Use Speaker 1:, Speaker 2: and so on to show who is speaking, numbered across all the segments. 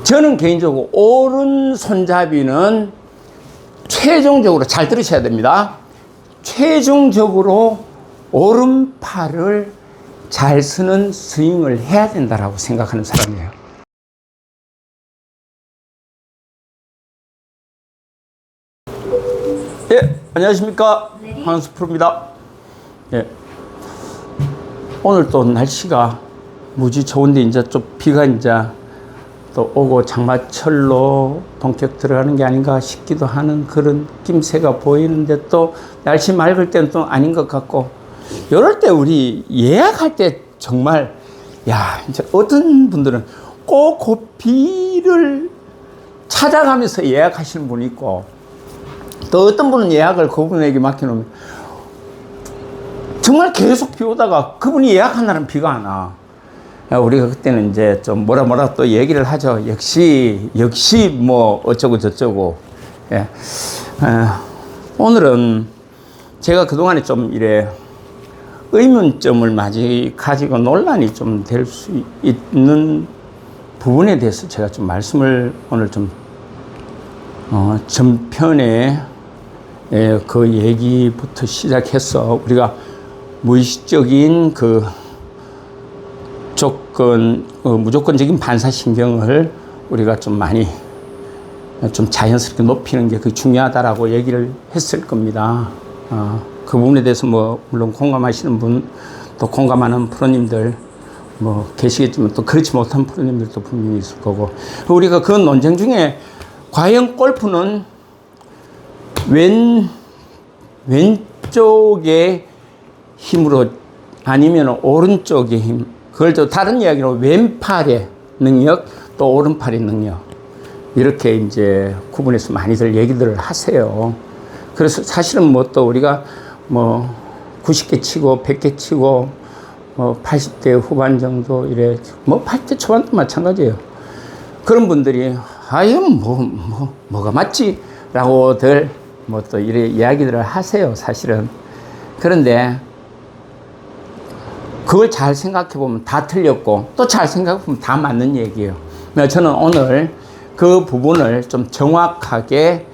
Speaker 1: 저는 개인적으로 오른손잡이는 최종적으로 잘 들으셔야 됩니다. 최종적으로 오른팔을 잘 쓰는 스윙을 해야 된다라고 생각하는 사람이에요. 예, 안녕하십니까. 황수 프로입니다. 예. 오늘 또 날씨가 무지 좋은데 이제 좀 비가 이제 또 오고 장마철로 본격 들어가는 게 아닌가 싶기도 하는 그런 낌새가 보이는데 또 날씨 맑을 때는 또 아닌 것 같고, 이럴 때 우리 예약할 때 정말 이제 어떤 분들은 꼭 그 비를 찾아가면서 예약하시는 분이 있고, 또 어떤 분은 예약을 그분에게 맡겨놓으면 정말 계속 비 오다가 그분이 예약한 날은 비가 안 와. 우리가 그때는 이제 좀 뭐라 또 얘기를 하죠. 역시 뭐 어쩌고 저쩌고. 예. 오늘은 제가 그동안에 좀 이래 의문점을 가지고 논란이 좀 될 수 있는 부분에 대해서 제가 좀 말씀을 오늘 좀 전편에 그 얘기부터 시작해서 우리가 무의식적인 그 무조건적인 반사신경을 우리가 좀 많이 좀 자연스럽게 높이는 게 그 중요하다라고 얘기를 했을 겁니다. 그 부분에 대해서 뭐 물론 공감하시는 분, 또 공감하는 프로님들 뭐 계시겠지만 또 그렇지 못한 프로님들도 분명히 있을 거고, 우리가 그 논쟁 중에 과연 골프는 왼쪽의 힘으로 아니면 오른쪽의 힘, 그걸 또 다른 이야기로 왼팔의 능력 또 오른팔의 능력, 이렇게 이제 구분해서 많이들 얘기들을 하세요. 그래서 사실은 뭐 또 우리가 뭐 90개 치고 100개 치고 뭐 80대 후반 정도 이래, 뭐 80대 초반도 마찬가지예요. 그런 분들이 이건 뭐가 맞지? 라고들 뭐 또 이래 이야기들을 하세요, 사실은. 그런데 그걸 잘 생각해 보면 다 틀렸고, 또 잘 생각해 보면 다 맞는 얘기예요. 저는 오늘 그 부분을 좀 정확하게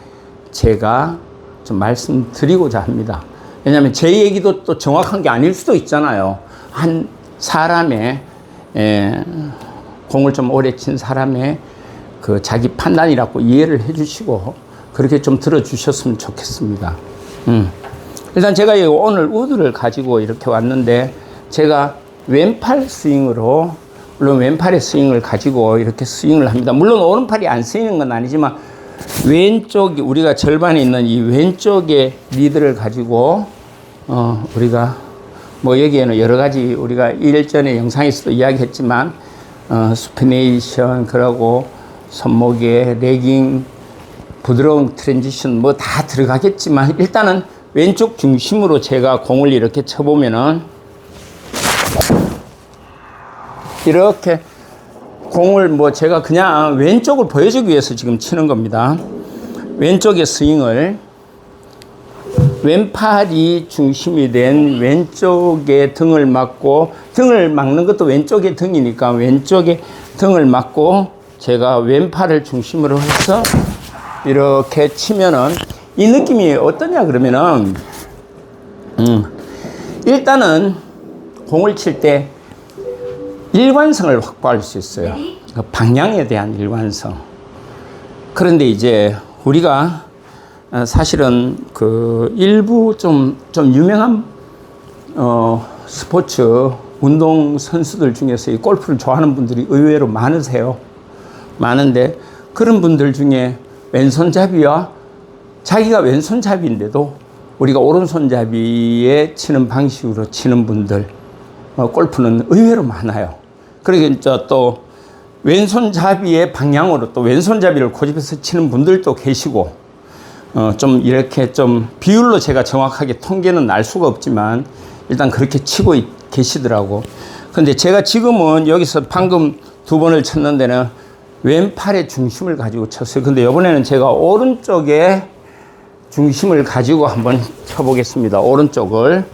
Speaker 1: 제가 좀 말씀드리고자 합니다. 왜냐하면 제 얘기도 또 정확한 게 아닐 수도 있잖아요. 한 사람의 공을 좀 오래 친 사람의 그 자기 판단이라고 이해를 해 주시고 그렇게 좀 들어주셨으면 좋겠습니다. 일단 제가 오늘 우드를 가지고 이렇게 왔는데, 제가 왼팔 스윙으로, 물론 왼팔의 스윙을 가지고 이렇게 스윙을 합니다. 물론 오른팔이 안 쓰이는 건 아니지만 왼쪽이, 우리가 절반에 있는 이 왼쪽의 리드를 가지고 우리가 뭐 여기에는 여러 가지 우리가 일전에 영상에서도 이야기했지만 스피네이션, 그러고 손목에 레깅, 부드러운 트랜지션 뭐 다 들어가겠지만, 일단은 왼쪽 중심으로 제가 공을 이렇게 쳐보면은 이렇게 공을 뭐 제가 그냥 왼쪽을 보여주기 위해서 지금 치는 겁니다. 왼쪽의 스윙을, 왼팔이 중심이 된 왼쪽의 등을 맞고, 등을 막는 것도 왼쪽의 등이니까 왼쪽의 등을 맞고 제가 왼팔을 중심으로 해서 이렇게 치면은 이 느낌이 어떠냐 그러면은 일단은 공을 칠 때 일관성을 확보할 수 있어요. 그 방향에 대한 일관성. 그런데 이제 우리가 사실은 그 일부 좀 유명한 스포츠 운동 선수들 중에서 이 골프를 좋아하는 분들이 의외로 많으세요. 많은데 그런 분들 중에 왼손잡이와 자기가 왼손잡이인데도 우리가 오른손잡이에 치는 방식으로 치는 분들 골프는 의외로 많아요. 그러니까 또 왼손잡이의 방향으로 또 왼손잡이를 고집해서 치는 분들도 계시고, 좀 이렇게 좀 비율로 제가 정확하게 통계는 알 수가 없지만 일단 그렇게 치고 계시더라고. 근데 제가 지금은 여기서 방금 2번을 쳤는 데는 왼팔의 중심을 가지고 쳤어요. 근데 이번에는 제가 오른쪽에 중심을 가지고 한번 쳐보겠습니다. 오른쪽을.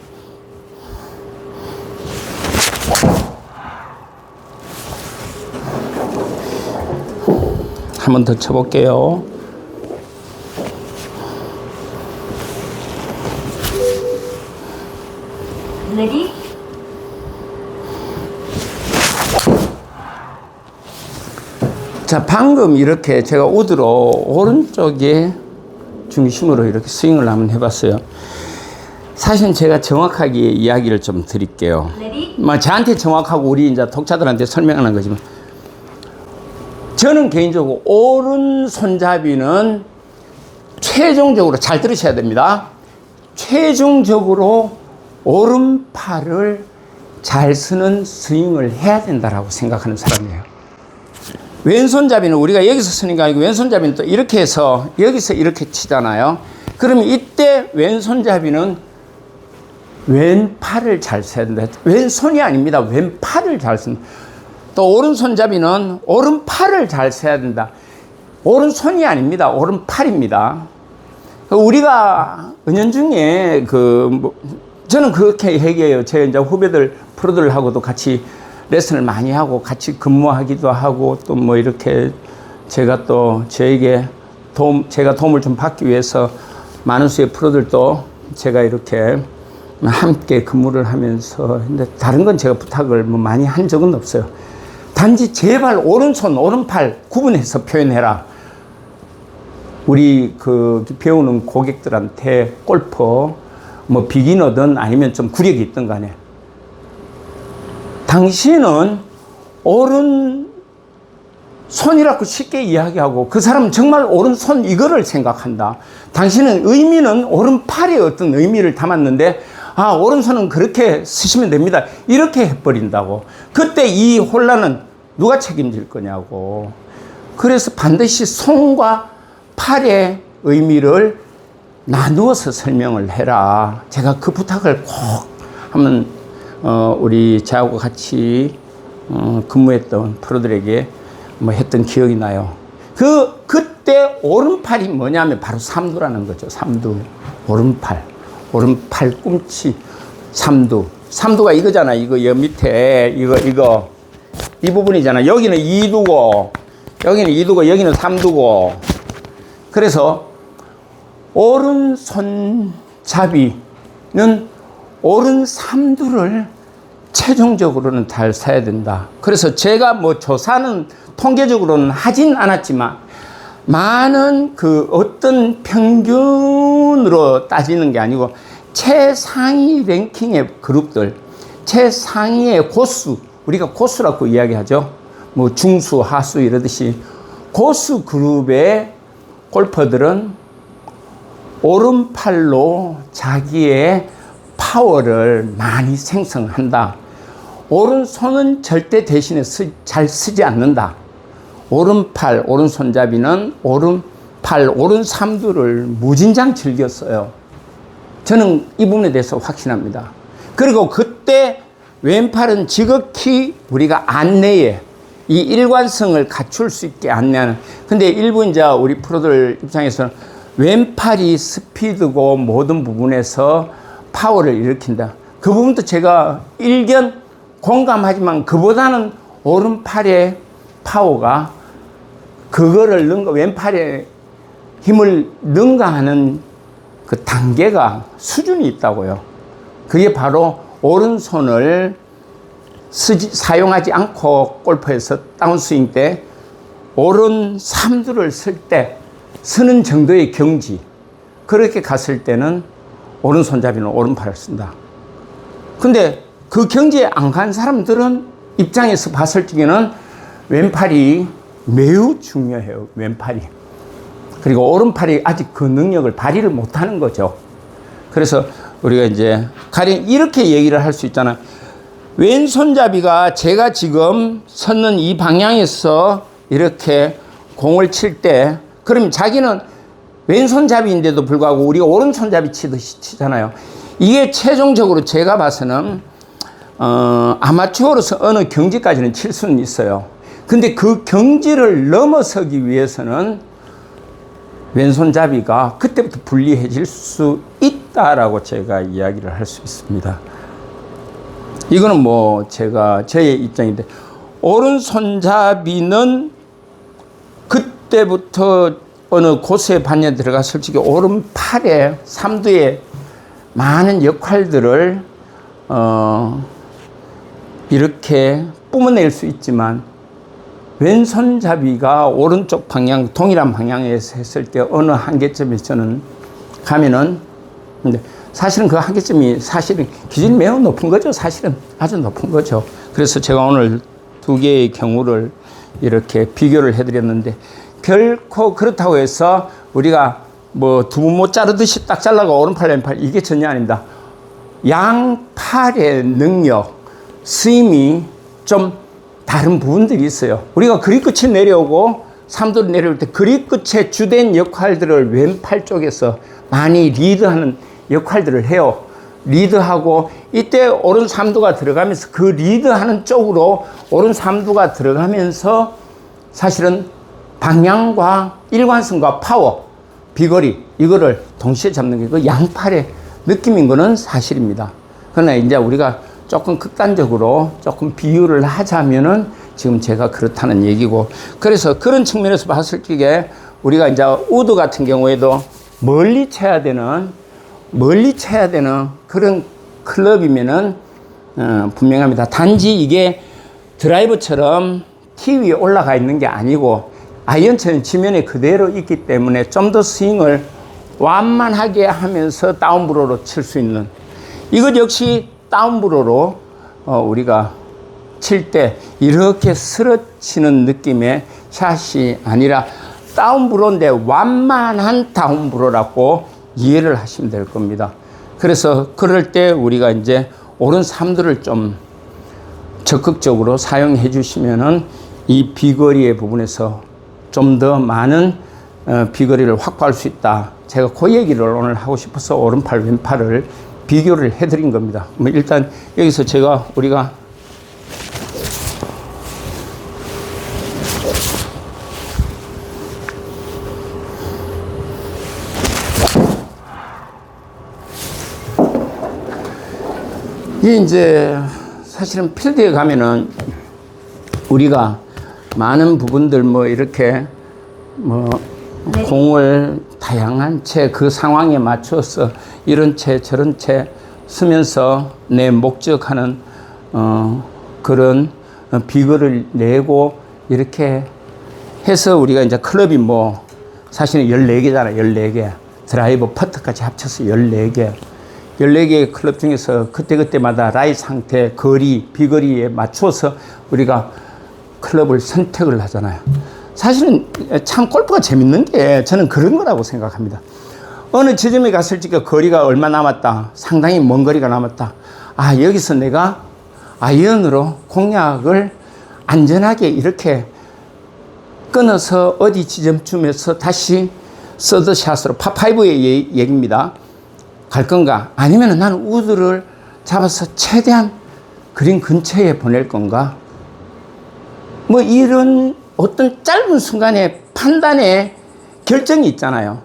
Speaker 1: 한 번 더 쳐볼게요.
Speaker 2: 레디.
Speaker 1: 자, 방금 이렇게 제가 우드로 오른쪽에 중심으로 이렇게 스윙을 한번 해봤어요. 사실 제가 정확하게 이야기를 좀 드릴게요. 뭐 저한테 정확하고 우리 이제 독자들한테 설명하는 거지만, 저는 개인적으로 오른손잡이는 최종적으로 잘 들으셔야 됩니다. 최종적으로 오른팔을 잘 쓰는 스윙을 해야 된다라고 생각하는 사람이에요. 왼손잡이는 우리가 여기서 쓰는 게 아니고, 왼손잡이는 또 이렇게 해서 여기서 이렇게 치잖아요. 그러면 이때 왼손잡이는 왼팔을 잘 써야 된다. 왼손이 아닙니다. 왼팔을 잘 쓴다. 또 오른손잡이는 오른팔을 잘 써야 된다. 오른손이 아닙니다. 오른팔입니다. 우리가 은연중에 저는 그렇게 얘기해요. 제 이제 후배들 프로들하고도 같이 레슨을 많이 하고 같이 근무하기도 하고, 또 뭐 이렇게 제가 또 제가 도움을 좀 받기 위해서 많은 수의 프로들도 제가 이렇게 함께 근무를 하면서, 근데 다른 건 제가 부탁을 뭐 많이 한 적은 없어요. 단지 제발 오른손, 오른팔 구분해서 표현해라. 우리 배우는 고객들한테 골프, 뭐 비기너든 아니면 좀 구력이 있든 간에, 당신은 오른손이라고 쉽게 이야기하고 그 사람은 정말 오른손 이거를 생각한다. 당신은 의미는 오른팔에 어떤 의미를 담았는데, 아, 오른손은 그렇게 쓰시면 됩니다. 이렇게 해버린다고. 그때 이 혼란은 누가 책임질 거냐고. 그래서 반드시 손과 팔의 의미를 나누어서 설명을 해라. 제가 그 부탁을 꼭 한번 우리 저하고 같이 근무했던 프로들에게 뭐 했던 기억이 나요. 그때 오른팔이 뭐냐면 바로 삼두라는 거죠. 삼두. 오른팔 꿈치 삼두가 이거잖아. 이거 여 밑에 이거 이 부분이잖아. 여기는 이두고 여기는 삼두고. 그래서 오른손잡이는 오른 삼두를 최종적으로는 잘 써야 된다. 그래서 제가 뭐 조사는 통계적으로는 하진 않았지만, 많은 어떤 평균으로 따지는 게 아니고 최상위 랭킹의 그룹들, 최상위의 고수, 우리가 고수라고 이야기하죠. 뭐 중수, 하수 이러듯이 고수 그룹의 골퍼들은 오른팔로 자기의 파워를 많이 생성한다. 오른손은 절대 대신에 잘 쓰지 않는다. 오른팔, 오른손잡이는 오른팔, 오른삼두를 무진장 즐겨 써요. 저는 이 부분에 대해서 확신합니다. 그리고 그때 왼팔은 지극히 우리가 안내에 이 일관성을 갖출 수 있게 안내하는. 근데 일부 이제 우리 프로들 입장에서는 왼팔이 스피드고 모든 부분에서 파워를 일으킨다. 그 부분도 제가 일견 공감하지만, 그보다는 오른팔의 파워가 그거를 왼팔의 힘을 능가하는 그 단계가 수준이 있다고요. 그게 바로 오른손을 사용하지 않고 골프에서 다운스윙 때 오른 삼두를 쓸 때 쓰는 정도의 경지, 그렇게 갔을 때는 오른손잡이는 오른팔을 쓴다. 근데 그 경지에 안 간 사람들은 입장에서 봤을 적에는 왼팔이 매우 중요해요. 왼팔이. 그리고 오른팔이 아직 그 능력을 발휘를 못하는 거죠. 그래서 우리가 이제 가령 이렇게 얘기를 할 수 있잖아. 왼손잡이가 제가 지금 섰는 이 방향에서 이렇게 공을 칠 때, 그럼 자기는 왼손잡이인데도 불구하고 우리가 오른손잡이 치듯이 치잖아요. 이게 최종적으로 제가 봐서는 아마추어로서 어느 경지까지는 칠 수는 있어요. 근데 그 경지를 넘어서기 위해서는 왼손잡이가 그때부터 불리해질 수 있다라고 제가 이야기를 할 수 있습니다. 이거는 뭐 저의 입장인데, 오른손잡이는 그때 그때부터 어느 고수의 반열에 들어가 솔직히 오른팔에 삼두에 많은 역할들을 이렇게 뿜어낼 수 있지만 왼손잡이가 오른쪽 방향 동일한 방향에서 했을 때 어느 한계점에 저는 가면은 근데 사실은 그 한계점이 사실은 기준이 매우 높은 거죠. 사실은 아주 높은 거죠. 그래서 제가 오늘 두 개의 경우를 이렇게 비교를 해드렸는데 결코 그렇다고 해서 우리가 뭐 두부 못 자르듯이 딱 잘라가 오른팔 왼팔 이게 전혀 아닙니다. 양팔의 능력, 스윙이 좀 다른 부분들이 있어요. 우리가 그립 끝이 내려오고 삼두로 내려올 때 그립 끝의 주된 역할들을 왼팔 쪽에서 많이 리드하는 역할들을 해요. 리드하고 이때 오른 삼두가 들어가면서 그 리드하는 쪽으로 오른 삼두가 들어가면서 사실은 방향과 일관성과 파워, 비거리 이거를 동시에 잡는 게 그 양팔의 느낌인 거는 사실입니다. 그러나 이제 우리가 조금 극단적으로 조금 비유를 하자면은 지금 제가 그렇다는 얘기고 그래서 그런 측면에서 봤을 적에 우리가 이제 우드 같은 경우에도 멀리 쳐야 되는 그런 클럽이면은 분명합니다. 단지 이게 드라이버처럼 티 위에 올라가 있는 게 아니고 아이언처럼 지면에 그대로 있기 때문에 좀 더 스윙을 완만하게 하면서 다운브로로 칠 수 있는 이것 역시 다운브로로 우리가 칠 때 이렇게 쓰러치는 느낌의 샷이 아니라 다운브로인데 완만한 다운브로라고 이해를 하시면 될 겁니다. 그래서 그럴 때 우리가 이제 오른 삼두를 좀 적극적으로 사용해 주시면은 이 비거리의 부분에서 좀 더 많은 비거리를 확보할 수 있다. 제가 그 얘기를 오늘 하고 싶어서 오른팔 왼팔을 비교를 해드린 겁니다. 뭐 일단 여기서 우리가 이게 이제 사실은 필드에 가면은 우리가 많은 부분들 뭐 이렇게 뭐 공을 다양한 채 그 상황에 맞춰서 이런 채 저런 채 쓰면서 내 목적하는 그런 비거를 내고 이렇게 해서 우리가 이제 클럽이 뭐 사실은 14개잖아. 14개 드라이버 퍼트까지 합쳐서 14개 14개의 클럽 중에서 그때그때마다 라이 상태, 거리, 비거리에 맞춰서 우리가 클럽을 선택을 하잖아요. 사실은 참 골프가 재밌는 게 저는 그런 거라고 생각합니다. 어느 지점에 갔을 때 거리가 얼마 남았다. 상당히 먼 거리가 남았다. 아, 여기서 내가 아이언으로 공략을 안전하게 이렇게 끊어서 어디 지점쯤에서 다시 서드샷으로 파5의 얘기입니다. 갈 건가? 아니면 나는 우드를 잡아서 최대한 그린 근처에 보낼 건가? 뭐 이런 어떤 짧은 순간의 판단의 결정이 있잖아요.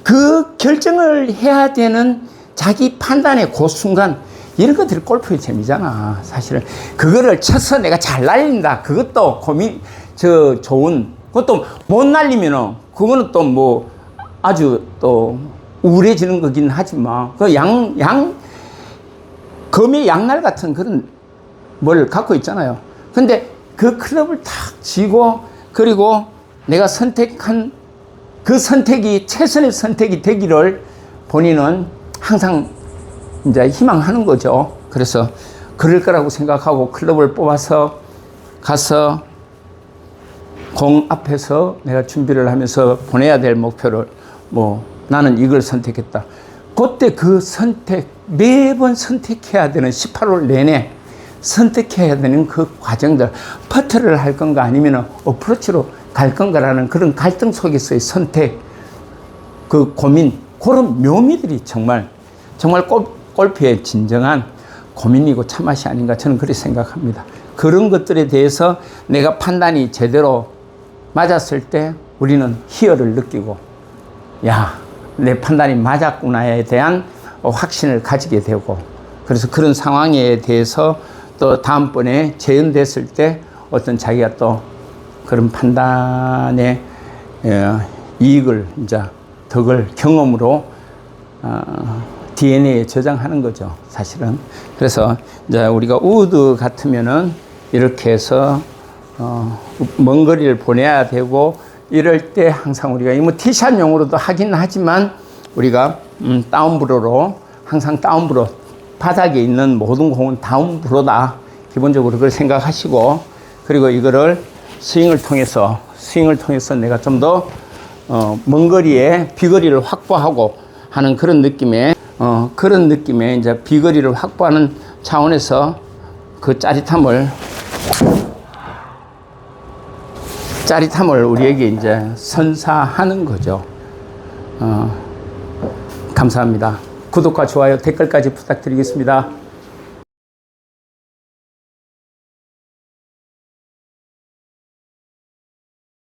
Speaker 1: 그 결정을 해야 되는 자기 판단의 그 순간 이런 것들이 골프의 재미잖아. 사실은 그거를 쳐서 내가 잘 날린다. 그것도 좋은 그것도 못 날리면은 그거는 또 뭐 아주 또 우울해지는 거긴 하지만 그 검의 양날 같은 그런 뭘 갖고 있잖아요. 근데 그 클럽을 탁 쥐고 그리고 내가 선택한 그 선택이 최선의 선택이 되기를 본인은 항상 이제 희망하는 거죠. 그래서 그럴 거라고 생각하고 클럽을 뽑아서 가서 공 앞에서 내가 준비를 하면서 보내야 될 목표를 뭐 나는 이걸 선택했다. 그때 그 선택 매번 선택해야 되는 18홀 내내 선택해야 되는 그 과정들 퍼트를 할 건가 아니면 어프로치로 갈 건가라는 그런 갈등 속에서의 선택 그 고민 그런 묘미들이 정말 골프의 진정한 고민이고 참맛이 아닌가 저는 그렇게 생각합니다. 그런 것들에 대해서 내가 판단이 제대로 맞았을 때 우리는 희열을 느끼고 야, 내 판단이 맞았구나에 대한 확신을 가지게 되고 그래서 그런 상황에 대해서 또 다음번에 재연됐을 때 어떤 자기가 또 그런 판단에 이익을 이제 덕을 경험으로 DNA에 저장하는 거죠, 사실은. 그래서 이제 우리가 우드 같으면은 이렇게 해서 먼 거리를 보내야 되고, 이럴 때 항상 우리가 뭐 티샷용으로도 하긴 하지만 우리가 다운브로로, 항상 다운브로, 바닥에 있는 모든 공은 다운브로다, 기본적으로 그걸 생각하시고, 그리고 이거를 스윙을 통해서 내가 좀 더 먼 거리에 비거리를 확보하고 하는 그런 느낌의 이제 비거리를 확보하는 차원에서 그 짜릿함을 우리에게 이제 선사하는 거죠. 감사합니다. 구독과 좋아요, 댓글까지 부탁드리겠습니다.